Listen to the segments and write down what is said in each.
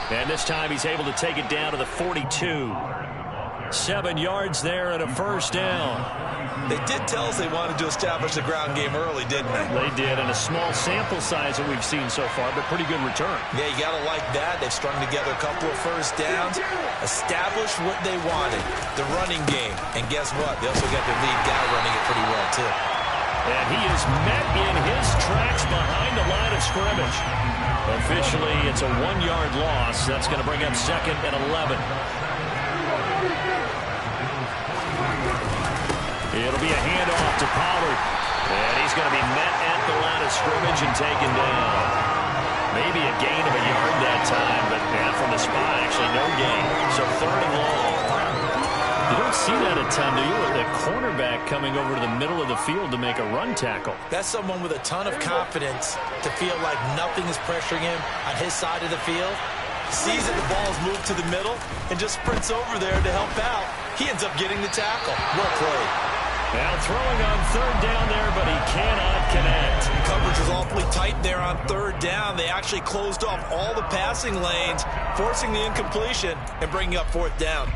And this time he's able to take it down to the 42. 7 yards there and a first down. They did tell us they wanted to establish the ground game early, didn't they? They did, and a small sample size that we've seen so far, but pretty good return. Yeah, you got to like that. They've strung together a couple of first downs, established what they wanted, the running game. And guess what? They also got their lead guy running it pretty well, too. And he is met in his tracks behind the line of scrimmage. Officially, it's a 1-yard loss. That's going to bring up 2nd and 11. It'll be a handoff to Pollard. And he's going to be met at the line of scrimmage and taken down. Maybe a gain of a yard that time, but from the spot, actually no gain. So 3rd and long. You don't see that a ton, do you? The cornerback coming over to the middle of the field to make a run tackle. That's someone with a ton of confidence to feel like nothing is pressuring him on his side of the field. Sees that the ball's moved to the middle and just sprints over there to help out. He ends up getting the tackle. Well played. Now throwing on 3rd down there, but he cannot connect. Coverage was awfully tight there on 3rd down. They actually closed off all the passing lanes, forcing the incompletion and bringing up 4th down.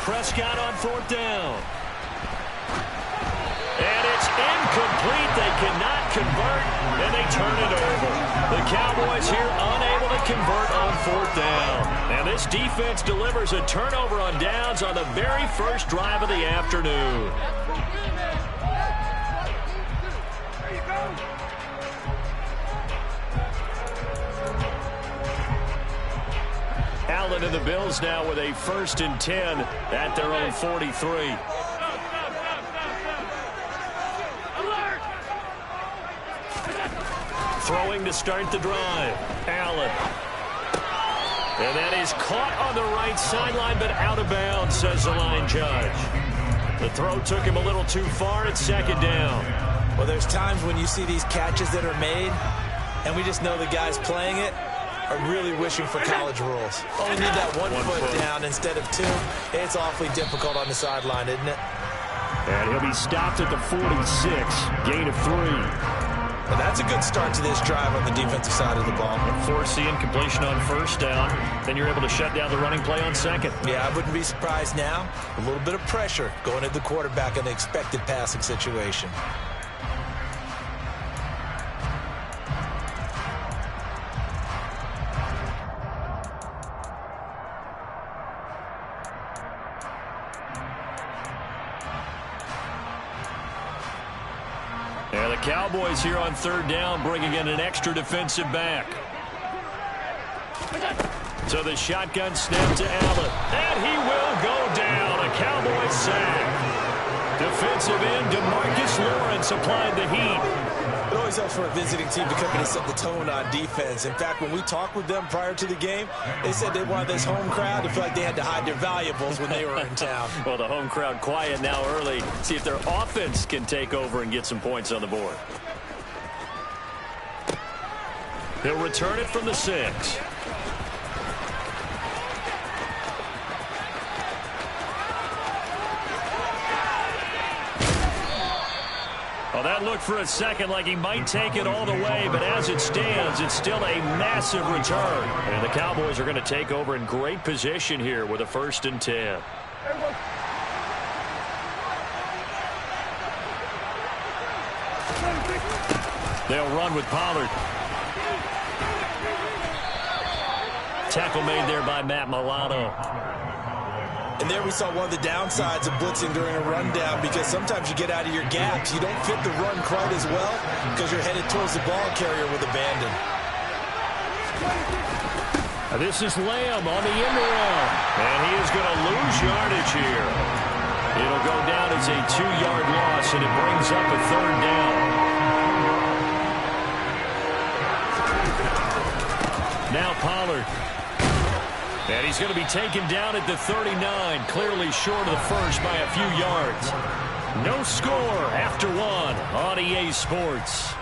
Prescott on 4th down. And it's incomplete. They cannot convert, and they turn it over. The Cowboys here unable to convert on 4th down. And this defense delivers a turnover on downs on the very first drive of the afternoon. Allen and the Bills now with a 1st and 10 at their own 43. Throwing to start the drive. Allen. And that is caught on the right sideline, but out of bounds, says the line judge. The throw took him a little too far. It's 2nd down. Well, there's times when you see these catches that are made, and we just know the guys playing it are really wishing for college rules. Only need that one foot down instead of 2. It's awfully difficult on the sideline, isn't it? And he'll be stopped at the 46. Gain of 3. And that's a good start to this drive on the defensive side of the ball. Force the incompletion on 1st down. Then you're able to shut down the running play on 2nd. Yeah, I wouldn't be surprised now. A little bit of pressure going at the quarterback in the expected passing situation. And the Cowboys here on 3rd down, bringing in an extra defensive back. So the shotgun snap to Allen. And he will go down. A Cowboys sack. Defensive end DeMarcus Lawrence applied the heat. It always helps for a visiting team to come in and set the tone on defense. In fact, when we talked with them prior to the game, they said they wanted this home crowd to feel like they had to hide their valuables when they were in town. Well, the home crowd quiet now early. See if their offense can take over and get some points on the board. They'll return it from the 6. Well, that looked for a second like he might take it all the way, but as it stands, it's still a massive return. And the Cowboys are going to take over in great position here with a 1st and 10. They'll run with Pollard. Tackle made there by Matt Milano. And there we saw one of the downsides of blitzing during a rundown, because sometimes you get out of your gaps. You don't fit the run quite as well because you're headed towards the ball carrier with abandon. This is Lamb on the end around. And he is going to lose yardage here. It'll go down as a 2-yard loss, and it brings up a 3rd down. Now Pollard. And he's going to be taken down at the 39, clearly short of the first by a few yards. No score after one on EA Sports.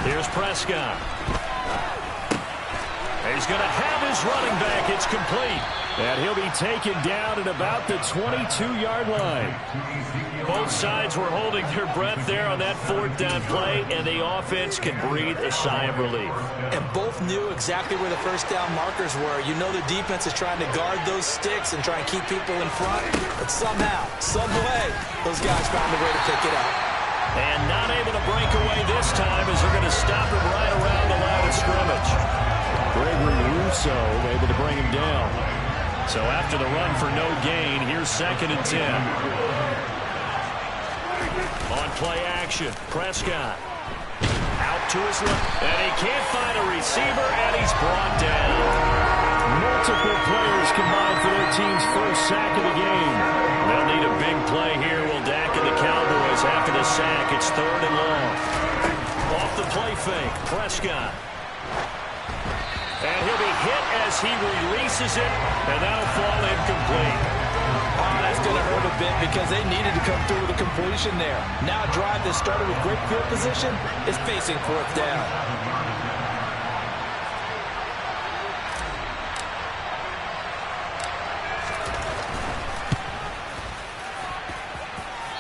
Here's Prescott. He's going to have his running back. It's complete. And he'll be taken down at about the 22-yard line. Both sides were holding their breath there on that fourth down play, and the offense can breathe a sigh of relief. And both knew exactly where the first down markers were. You know the defense is trying to guard those sticks and try and keep people in front. But somehow, some way, those guys found a way to pick it up. And not able to break away this time as they're going to stop him right around the line of scrimmage. Gregory Rousseau able to bring him down. So after the run for no gain, here's 2nd and 10. On play action, Prescott. Out to his left. And he can't find a receiver, and he's brought down. Multiple players combined for their team's first sack of the game. They'll need a big play here. Will Dak and the Cowboys after the sack. It's 3rd and long. Off the play fake, Prescott. And he'll be hit as he releases it, and that'll fall incomplete. Oh, that's going to hurt a bit because they needed to come through with a completion there. Now a drive that started with great field position is facing 4th down.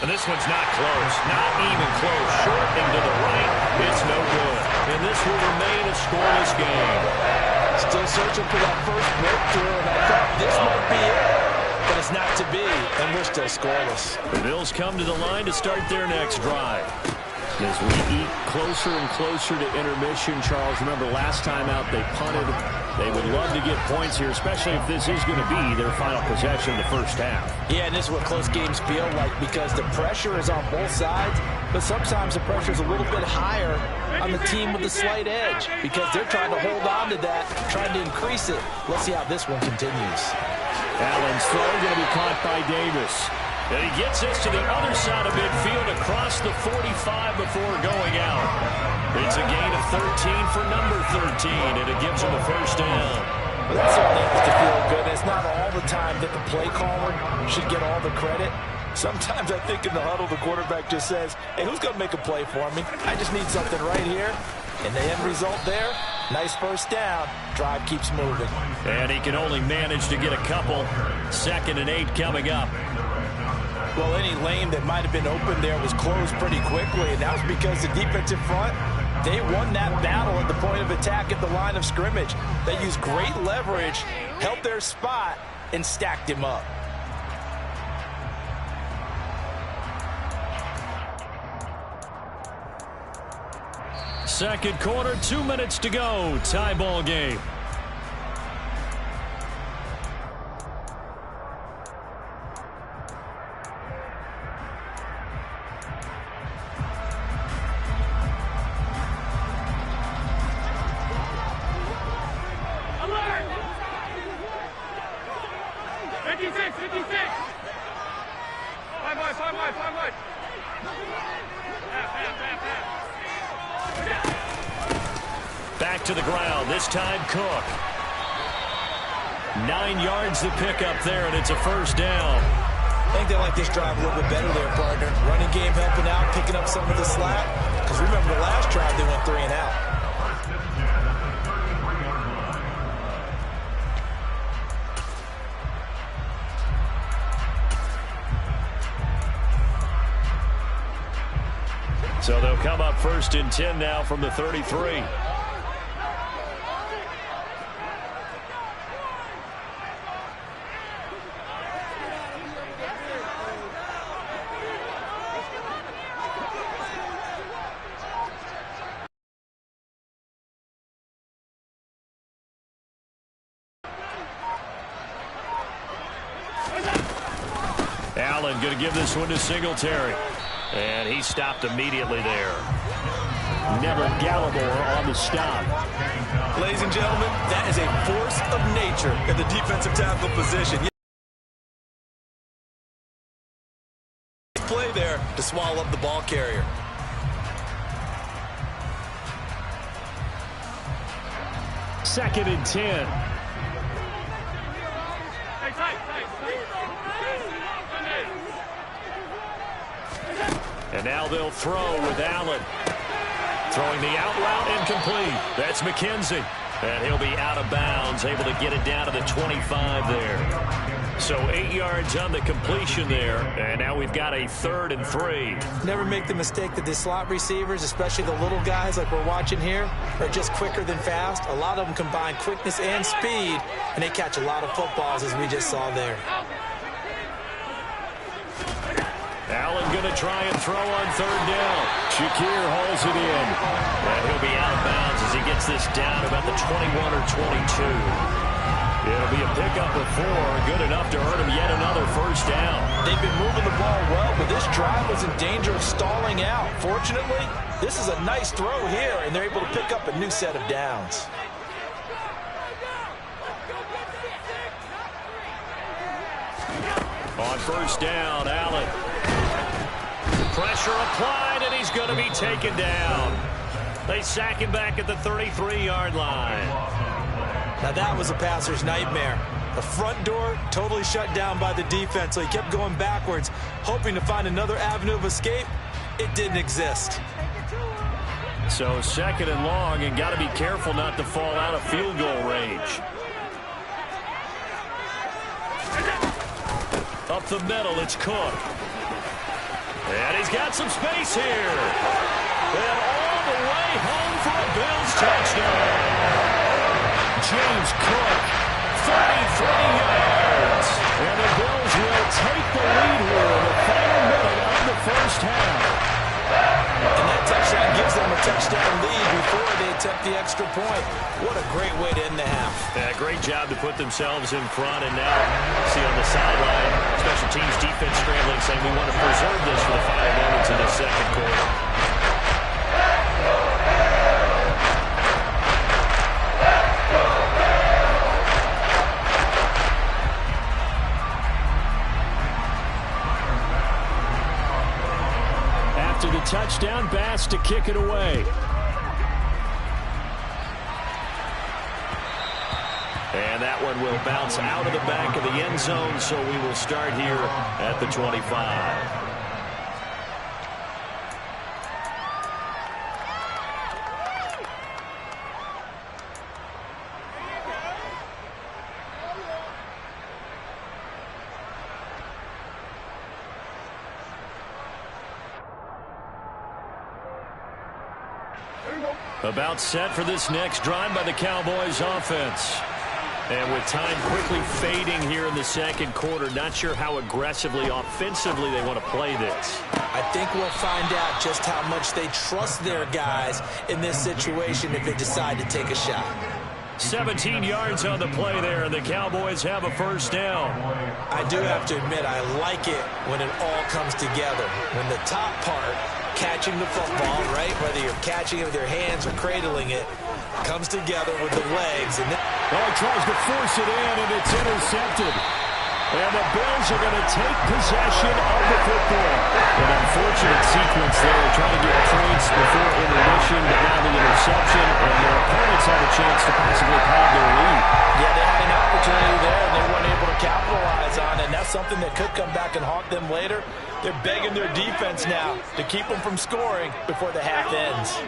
And this one's not close, not even close. Short and to the right, it's no good. And this will remain a scoreless game. Still searching for that first breakthrough, and I thought this might be it. But it's not to be, and we're still scoreless. The Bills come to the line to start their next drive. As we eat closer and closer to intermission, Charles, remember last time out they punted. They would love to get points here, especially if this is going to be their final possession of the first half. Yeah, and this is what close games feel like because the pressure is on both sides, but sometimes the pressure is a little bit higher on the team with the slight edge because they're trying to hold on to that, trying to increase it. Let's see how this one continues. Allen's throw going to be caught by Davis. And he gets this to the other side of midfield across the 45 before going out. It's a gain of 13 for number 13, and it gives him a first down. Well, that certainly has to feel good. It's not all the time that the play caller should get all the credit. Sometimes I think in the huddle, the quarterback just says, hey, who's going to make a play for me? I just need something right here. And the end result there, nice first down. Drive keeps moving. And he can only manage to get a couple. 2nd and 8 coming up. Well, any lane that might have been open there was closed pretty quickly, and that was because the defensive front, they won that battle at the point of attack at the line of scrimmage. They used great leverage, held their spot, and stacked him up. Second quarter, 2 minutes to go. Tie ball game. Back to the ground, this time Cook. 9 yards to pick up there, and it's a first down. I think they like this drive a little bit better there, partner. Running game helping out, picking up some of the slack. Because remember the last drive, they went 3 and out. So they'll come up 1st and 10 now from the 33. Allen going to give this one to Singletary. And he stopped immediately there. Never Gallimore on the stop. Ladies and gentlemen, that is a force of nature in the defensive tackle position. Play there to swallow up the ball carrier. Second and 10. And now they'll throw with Allen. Throwing the out route incomplete. That's McKenzie. And he'll be out of bounds, able to get it down to the 25 there. So 8 yards on the completion there. And now we've got a 3rd and 3. Never make the mistake that the slot receivers, especially the little guys like we're watching here, are just quicker than fast. A lot of them combine quickness and speed, and they catch a lot of footballs, as we just saw there. Allen going to try and throw on 3rd down. Shakir hauls it in. And he'll be out of bounds as he gets this down about the 21 or 22. It'll be a pickup of 4, good enough to earn him yet another 1st down. They've been moving the ball well, but this drive was in danger of stalling out. Fortunately, this is a nice throw here, and they're able to pick up a new set of downs. On 1st down, Allen. Pressure applied, and he's going to be taken down. They sack him back at the 33-yard line. Now that was a passer's nightmare. The front door totally shut down by the defense, so he kept going backwards, hoping to find another avenue of escape. It didn't exist. So 2nd and long, and got to be careful not to fall out of field goal range. Up the middle, it's Cook. And he's got some space here. And all the way home for a Bills touchdown. James Cook, 33 yards. And the Bills will take the lead here in the final minute of the 1st half. And that touchdown gives them a touchdown lead before they attempt the extra point. What a great way to end the half. Yeah, great job to put themselves in front. And now, see on the sideline, special teams defense scrambling, saying we want to preserve this for the final moments of the 2nd quarter. After the touchdown, Bass to kick it away. And that one will bounce out of the back of the end zone, so we will start here at the 25. About set for this next drive by the Cowboys offense. And with time quickly fading here in the 2nd quarter, not sure how aggressively, offensively they want to play this. I think we'll find out just how much they trust their guys in this situation if they decide to take a shot. 17 yards on the play there, and the Cowboys have a 1st down. I do have to admit, I like it when it all comes together. When the top part, catching the football, right, whether you're catching it with your hands or cradling it, comes together with the legs. And he tries to force it in, and it's intercepted. And the Bills are going to take possession of the football. An unfortunate sequence there, trying to get points before intermission, but now the interception, and their opponents have a chance to possibly pad their lead. Yeah, they had an opportunity there, and they weren't able to capitalize on it, and that's something that could come back and haunt them later. They're begging their defense now to keep them from scoring before the half ends.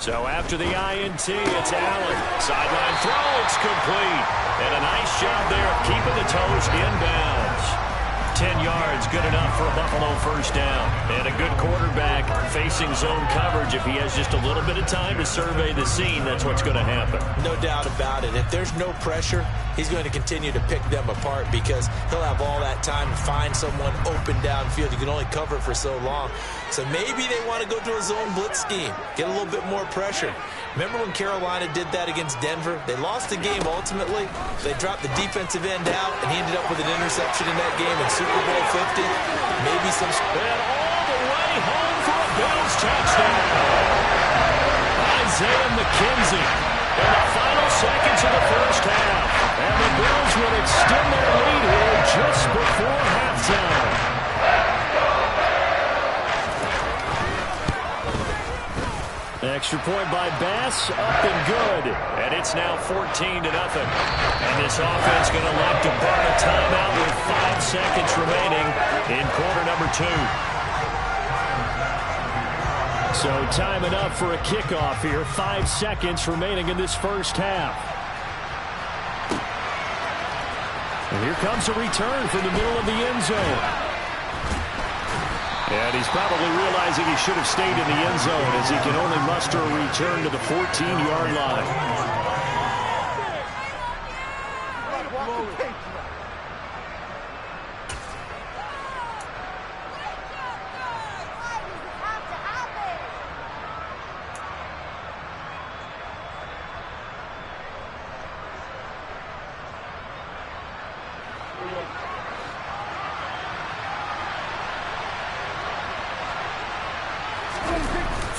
So after the INT, it's Allen. Sideline throw, it's complete. And a nice job there of keeping the toes inbounds. 10 yards, good enough for a Buffalo first down. And a good quarterback facing zone coverage. If he has just a little bit of time to survey the scene, that's what's going to happen. No doubt about it. If there's no pressure, he's going to continue to pick them apart because he'll have all that time to find someone open downfield. You can only cover for so long. So maybe they want to go to a zone blitz scheme, get a little bit more pressure. Remember when Carolina did that against Denver? They lost the game ultimately. They dropped the defensive end out, and he ended up with an interception in that game in Super Bowl 50. Maybe some... And all the way home for a Bills touchdown. Isaiah McKenzie in the final seconds of the first half. And the Bills will extend their lead here just before halftime. Extra point by Bass, up and good. And it's now 14-0. And this offense going to look to burn a timeout with 5 seconds remaining in quarter number 2. So time enough for a kickoff here. 5 seconds remaining in this first half. And here comes a return from the middle of the end zone. And he's probably realizing he should have stayed in the end zone as he can only muster a return to the 14-yard line.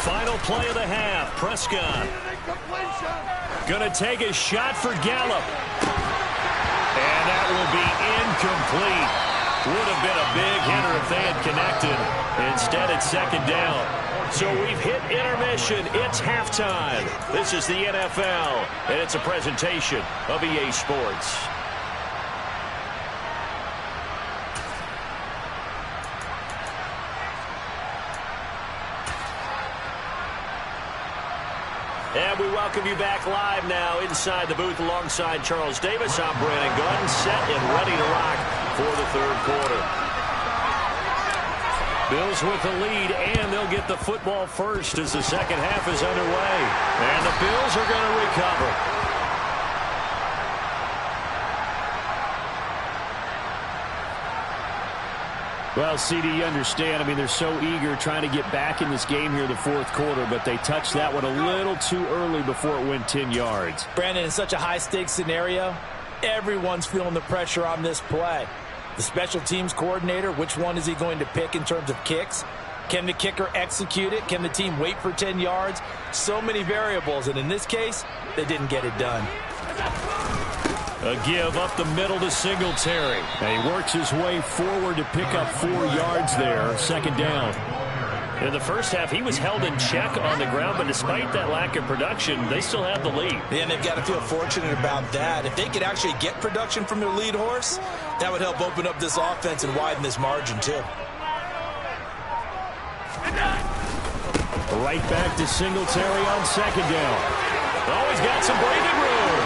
Final play of the half. Prescott gonna take a shot for Gallup. And that will be incomplete. Would have been a big hitter if they had connected. Instead, it's second down. So we've hit intermission. It's halftime. This is the NFL, and it's a presentation of EA Sports. And we welcome you back live now inside the booth alongside Charles Davis. I'm Brandon Gaudin, set and ready to rock for the third quarter. Bills with the lead, and they'll get the football first as the second half is underway. And the Bills are going to recover. Well, CD, you understand. I mean, they're so eager trying to get back in this game here in the fourth quarter, but they touched that one a little too early before it went 10 yards. Brandon, in such a high-stakes scenario, everyone's feeling the pressure on this play. The special teams coordinator, which one is he going to pick in terms of kicks? Can the kicker execute it? Can the team wait for 10 yards? So many variables, and in this case, they didn't get it done. A give up the middle to Singletary. And he works his way forward to pick up 4 yards there. Second down. In the first half, he was held in check on the ground, but despite that lack of production, they still have the lead. And they've got to feel fortunate about that. If they could actually get production from their lead horse, that would help open up this offense and widen this margin, too. Right back to Singletary on second down. Oh, he's got some breathing room.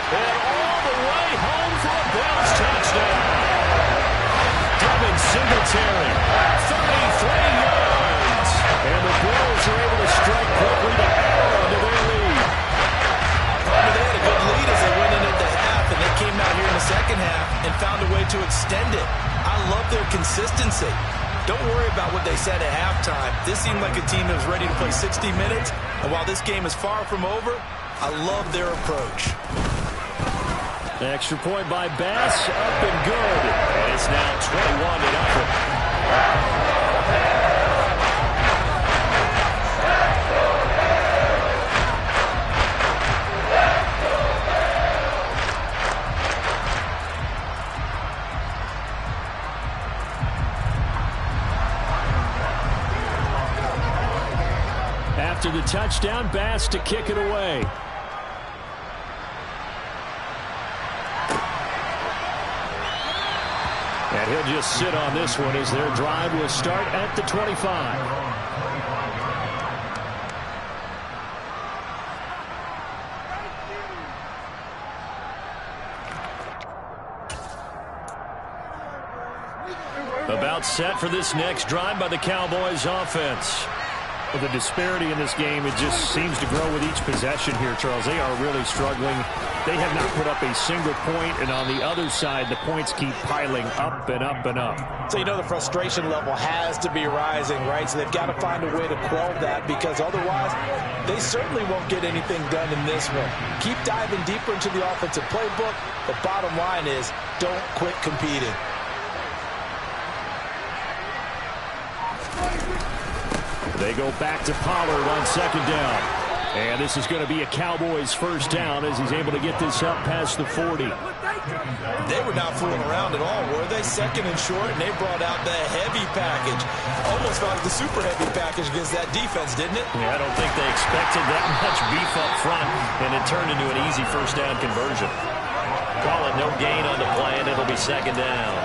And all the way home for a Bills touchdown. Devin Singletary, 33 yards. And the Bills are able to strike quickly to add on to their lead. They had a good lead as they went into the half, and they came out here in the second half and found a way to extend it. I love their consistency. Don't worry about what they said at halftime. This seemed like a team that was ready to play 60 minutes, and while this game is far from over, I love their approach. Extra point by Bass, up and good. And it's now 21-0. After the touchdown, Bass to kick it away. And he'll just sit on this one as their drive will start at the 25. about set for this next drive by the Cowboys offense. Well, the disparity in this game, it just seems to grow with each possession here, Charles. They are really struggling. They have not put up a single point, and on the other side, the points keep piling up and up and up. So you know the frustration level has to be rising, right? So they've got to find a way to quell that, because otherwise they certainly won't get anything done in this one. Keep diving deeper into the offensive playbook. The bottom line is don't quit competing. They go back to Pollard on second down. And this is going to be a Cowboys first down as he's able to get this up past the 40. They were not fooling around at all, were they? Second and short, and they brought out the heavy package. Almost like the super heavy package against that defense, didn't it? Yeah, I don't think they expected that much beef up front, and it turned into an easy first down conversion. Call it no gain on the play, and it'll be second down.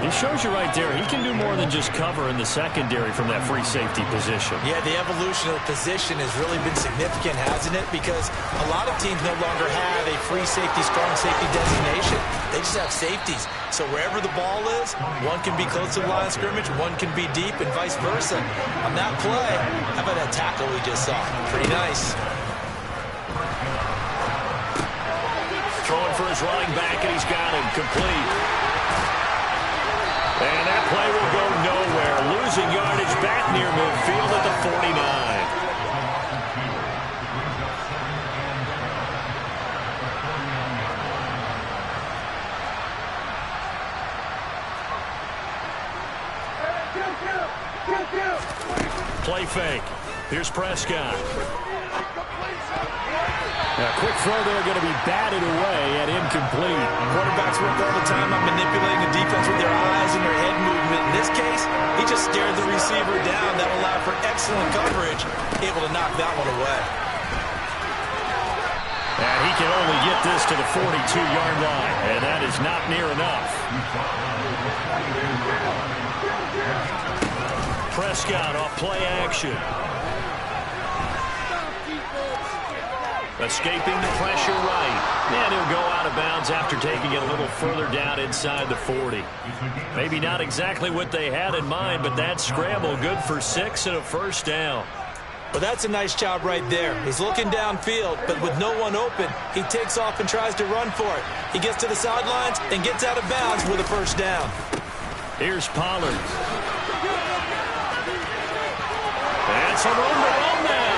It shows you right there, he can do more than just cover in the secondary from that free safety position. Yeah, the evolution of the position has really been significant, hasn't it? Because a lot of teams no longer have a free safety, strong safety designation. They just have safeties. So wherever the ball is, one can be close to the line of scrimmage, one can be deep, and vice versa. On that play, how about that tackle we just saw? Pretty nice. Throwing for his running back, and he's got him complete. And that play will go nowhere. Losing yardage back near midfield at the 49. Play fake. Here's Prescott. A quick throw there going to be batted away and incomplete. Quarterbacks work all the time on manipulating the defense with their eyes and their head movement. In this case, he just stared the receiver down. That allowed for excellent coverage, able to knock that one away. And he can only get this to the 42-yard line, and that is not near enough. Prescott off play action. Escaping the pressure right. And he'll go out of bounds after taking it a little further down inside the 40. Maybe not exactly what they had in mind, but that scramble good for 6 and a first down. Well, that's a nice job right there. He's looking downfield, but with no one open, he takes off and tries to run for it. He gets to the sidelines and gets out of bounds with a first down. Here's Pollard. And some room to run now.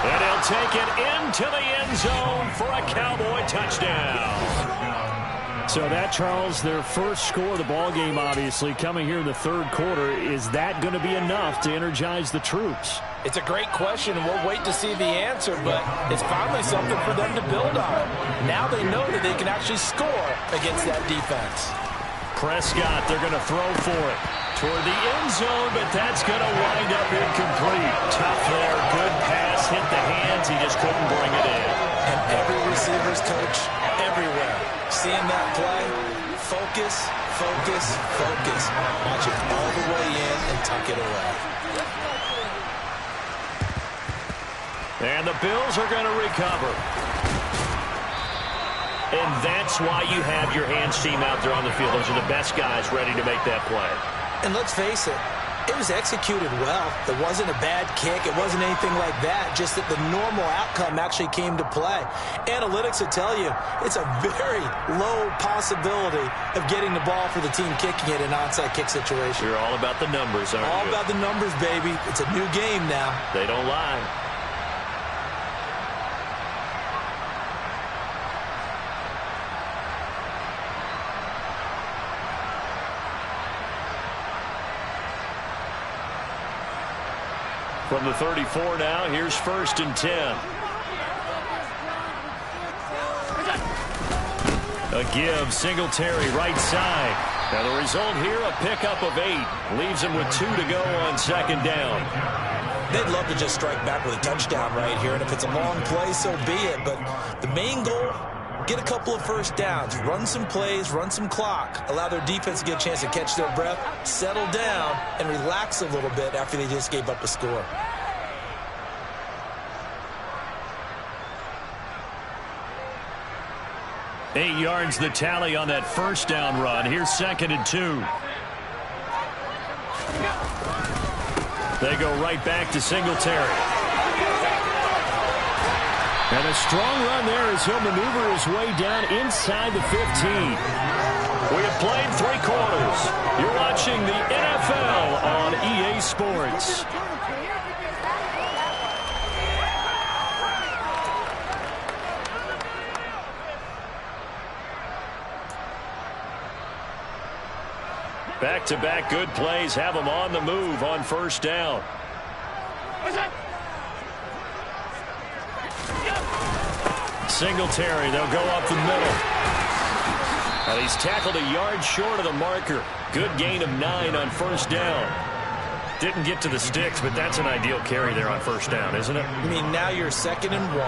And he'll take it into the end zone for a Cowboy touchdown. So that, Charles, their first score of the ball game, obviously, coming here in the third quarter. Is that going to be enough to energize the troops? It's a great question, and we'll wait to see the answer, but it's finally something for them to build on. Now they know that they can actually score against that defense. Prescott, they're going to throw for it. Toward the end zone, but that's going to wind up incomplete. Tough there, good pass, hit the hands, he just couldn't bring it in. And every receiver's coach, everywhere, seeing that play, focus, focus, focus. Watch it all the way in and tuck it away. And the Bills are going to recover. And that's why you have your hands team out there on the field. Those are the best guys ready to make that play. And let's face it, it was executed well. It wasn't a bad kick. It wasn't anything like that. Just that the normal outcome actually came to play. Analytics will tell you it's a very low possibility of getting the ball for the team kicking it in an onside kick situation. You're all about the numbers, aren't you? All about the numbers, baby. It's a new game now. They don't lie. From the 34 now, here's 1st and 10. A give, Singletary right side. Now the result here, a pickup of 8. Leaves him with 2 to go on second down. They'd love to just strike back with a touchdown right here, and if it's a long play, so be it. But the main goal, get a couple of first downs, run some plays, run some clock, allow their defense to get a chance to catch their breath, settle down, and relax a little bit after they just gave up a score. Eight yards the tally on that first down run. Here's 2nd and 2. They go right back to Singletary. And a strong run there as he'll maneuver his way down inside the 15. We have played 3 quarters. You're watching the NFL on EA Sports. Back-to-back good plays have them on the move on first down. Singletary, they'll go up the middle. And he's tackled a yard short of the marker. Good gain of 9 on first down. Didn't get to the sticks, but that's an ideal carry there on first down, isn't it? I mean, now you're 2nd and 1.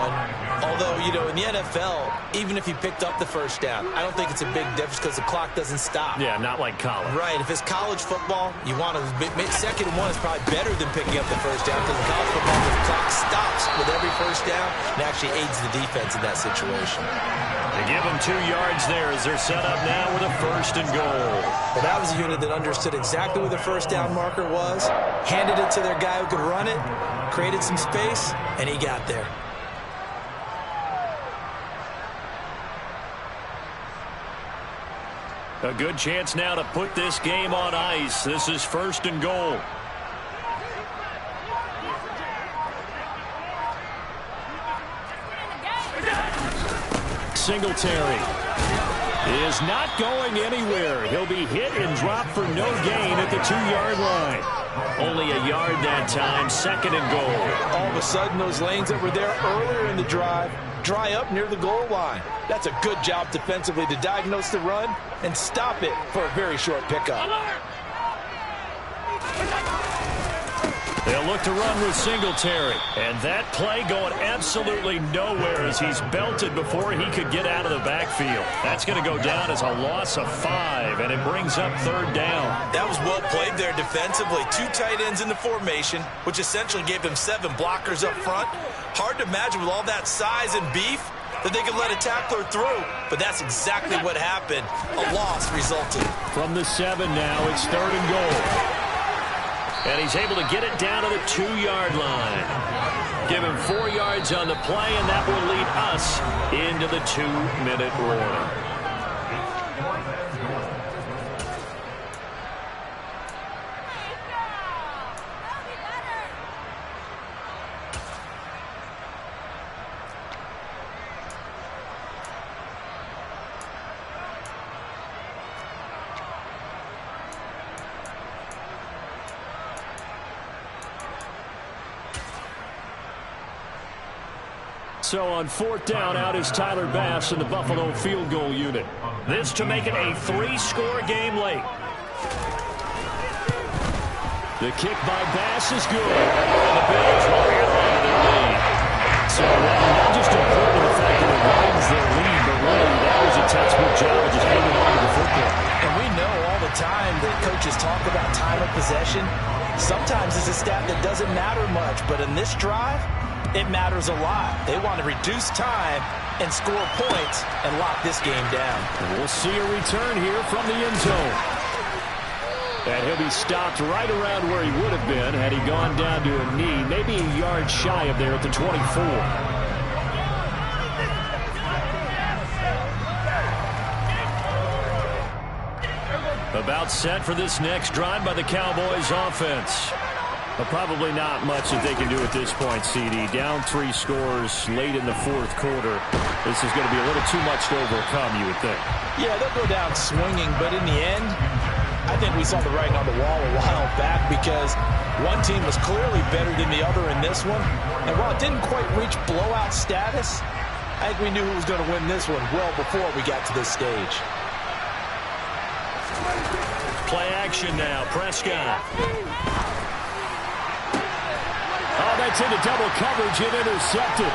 Although, you know, in the NFL, even if you picked up the first down, I don't think it's a big difference because the clock doesn't stop. Yeah, not like college. Right. If it's college football, you want to 2nd and 1 is probably better than picking up the first down because in college football, the clock stops with every first down and actually aids the defense in that situation. They give them 2 yards there as they're set up now with a 1st and goal. Well, that was a unit that understood exactly where the first down marker was, handed it to their guy who could run it, created some space, and he got there. A good chance now to put this game on ice. This is 1st and goal. Singletary is not going anywhere. He'll be hit and dropped for no gain at the 2-yard line. Only a yard that time, 2nd and goal. All of a sudden, those lanes that were there earlier in the drive dry up near the goal line. That's a good job defensively to diagnose the run and stop it for a very short pickup. They'll look to run with Singletary. And that play going absolutely nowhere as he's belted before he could get out of the backfield. That's going to go down as a loss of 5, and it brings up 3rd down. That was well played there defensively. 2 tight ends in the formation, which essentially gave them 7 blockers up front. Hard to imagine with all that size and beef that they could let a tackler through. But that's exactly what happened. A loss resulted. From the 7 now, it's 3rd and goal. And he's able to get it down to the 2-yard line. Give him 4 yards on the play, and that will lead us into the 2-minute warning. So on 4th down, out is Tyler Bass in the Buffalo field goal unit. This to make it a 3-score game late. The kick by Bass is good. And the Bills will hang on to their lead. So not just important the fact that it widens their lead, but really that was a textbook job of just hanging on to the football. And we know all the time that coaches talk about time of possession. Sometimes it's a stat that doesn't matter much, but in this drive, it matters a lot. They want to reduce time and score points and lock this game down. And we'll see a return here from the end zone. And he'll be stopped right around where he would have been had he gone down to a knee, maybe a yard shy of there at the 24. About set for this next drive by the Cowboys offense. But probably not much that they can do at this point, CD. Down 3 scores late in the 4th quarter. This is going to be a little too much to overcome, you would think. Yeah, they'll go down swinging, but in the end, I think we saw the writing on the wall a while back because one team was clearly better than the other in this one. And while it didn't quite reach blowout status, I think we knew who was going to win this one well before we got to this stage. Play action now, Prescott. Oh, that's into double coverage and intercepted.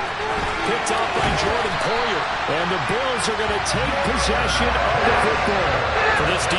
Picked off by Jordan Poyer. And the Bills are going to take possession of the football. For this defense.